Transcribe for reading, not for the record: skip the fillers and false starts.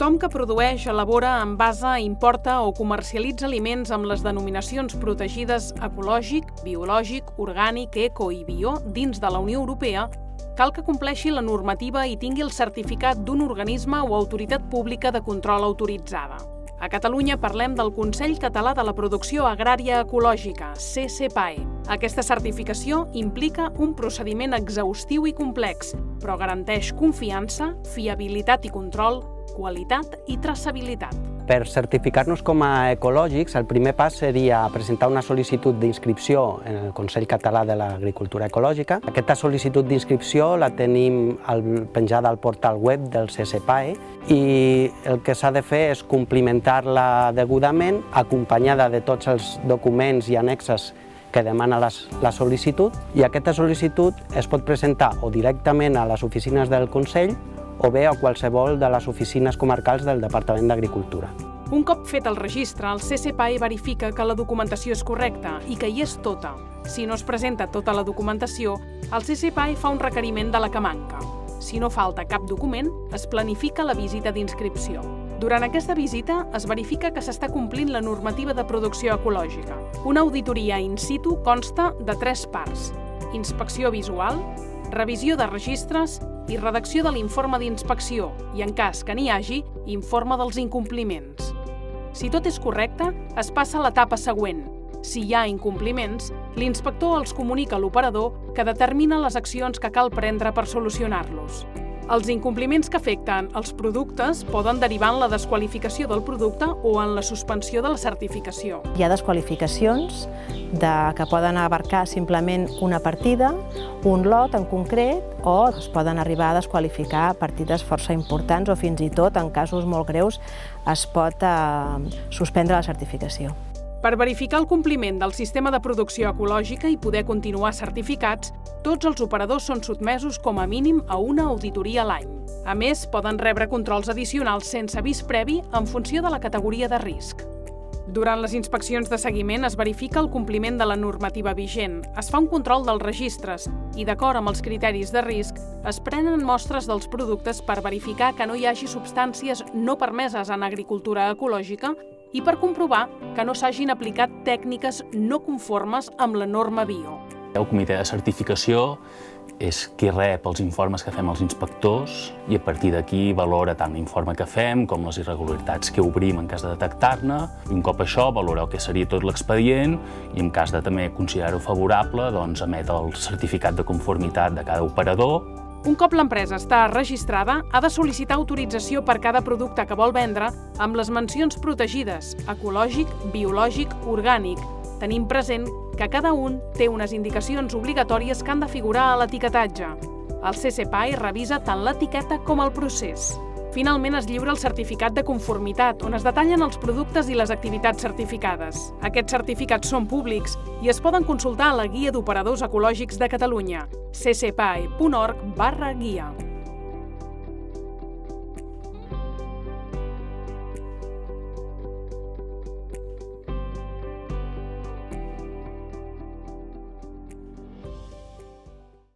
Tothom que produeix, elabora, envasa, importa o comercialitza aliments amb les denominacions protegides ecològic, biològic, orgànic, eco i bio dins de la Unió Europea, cal que compleixi la normativa i tingui el certificat d'un organisme o autoritat pública de control autoritzada. A Catalunya parlem del Consell Català de la Producció Agrària Ecològica, CCPAE. Aquesta certificació implica un procediment exhaustiu i complex, però garanteix confiança, fiabilitat i control, qualitat i traçabilitat. Per certificar-nos com a ecològics, el primer pas seria presentar una sol·licitud d'inscripció en el Consell Català de l'Agricultura Ecològica. Aquesta sol·licitud d'inscripció la tenim penjada al portal web del CCPAE i el que s'ha de fer és complimentar-la degudament, acompanyada de tots els documents i annexes que demana la sol·licitud, i aquesta sol·licitud es pot presentar o directament a les oficines del Consell o bé a qualsevol de les oficines comarcals del Departament d'Agricultura. Un cop fet el registre, el CCPAE verifica que la documentació és correcta i que hi és tota. Si no es presenta tota la documentació, el CCPAE fa un requeriment de la que manca. Si no falta cap document, es planifica la visita d'inscripció. Durant aquesta visita es verifica que s'està complint la normativa de producció ecològica. Una auditoria in situ consta de 3 parts: inspecció visual, revisió de registres i redacció de l'informe d'inspecció i, en cas que n'hi hagi, informe dels incompliments. Si tot és correcte, es passa a l'etapa següent. Si hi ha incompliments, l'inspector els comunica a l'operador que determina les accions que cal prendre per solucionar-los. Els incompliments que afecten els productes poden derivar en la desqualificació del producte o en la suspensió de la certificació. Hi ha desqualificacions que poden abarcar simplement una partida, un lot en concret, o es poden arribar a desqualificar partides força importants o fins i tot, en casos molt greus, es pot suspendre la certificació. Per verificar el compliment del sistema de producció ecològica i poder continuar certificats, tots els operadors són sotmesos com a mínim a una auditoria a l'any. A més, poden rebre controls addicionals sense avís previ en funció de la categoria de risc. Durant les inspeccions de seguiment es verifica el compliment de la normativa vigent, es fa un control dels registres i, d'acord amb els criteris de risc, es prenen mostres dels productes per verificar que no hi hagi substàncies no permeses en agricultura ecològica i per comprovar que no s'hagin aplicat tècniques no conformes amb la norma bio. El comitè de certificació és qui rep els informes que fem els inspectors i a partir d'aquí valora tant l'informe que fem com les irregularitats que obrim en cas de detectar-ne. Un cop això, valora el que seria tot l'expedient i en cas de també considerar-ho favorable, emet el certificat de conformitat de cada operador. Un cop l'empresa està registrada, ha de sol·licitar autorització per cada producte que vol vendre amb les mencions protegides, ecològic, biològic, orgànic, tenint present que cada un té unes indicacions obligatòries que han de figurar a l'etiquetatge. El CCPAE revisa tant l'etiqueta com el procés. Finalment es lliura el certificat de conformitat, on es detallen els productes i les activitats certificades. Aquests certificats són públics i es poden consultar a la Guia d'Operadors Ecològics de Catalunya, ccpae.org/guia.